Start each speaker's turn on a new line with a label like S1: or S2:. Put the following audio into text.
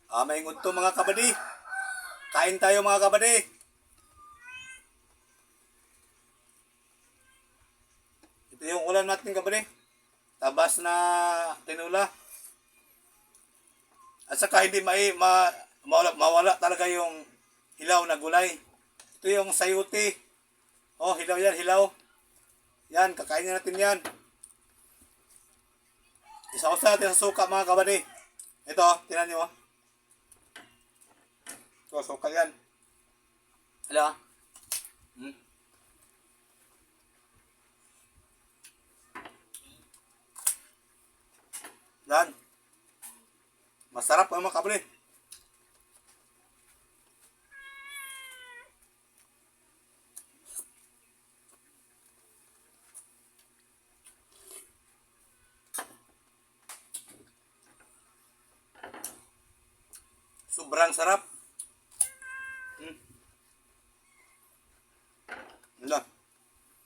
S1: Maingon to mga kabady. Kain tayo mga kabady. Ito yung ulam natin kabady. Tabas na tinula. At saka hindi mawala talaga yung hilaw na gulay. Ito yung sayuti. Oh, hilaw yan, hilaw. Yan, kakainin natin yan. Isa-usa natin sa suka mga kabady. Ito, tinan nyo. So, suka yan. Hala. Yan. Masarap mga kabady. Sobrang sarap.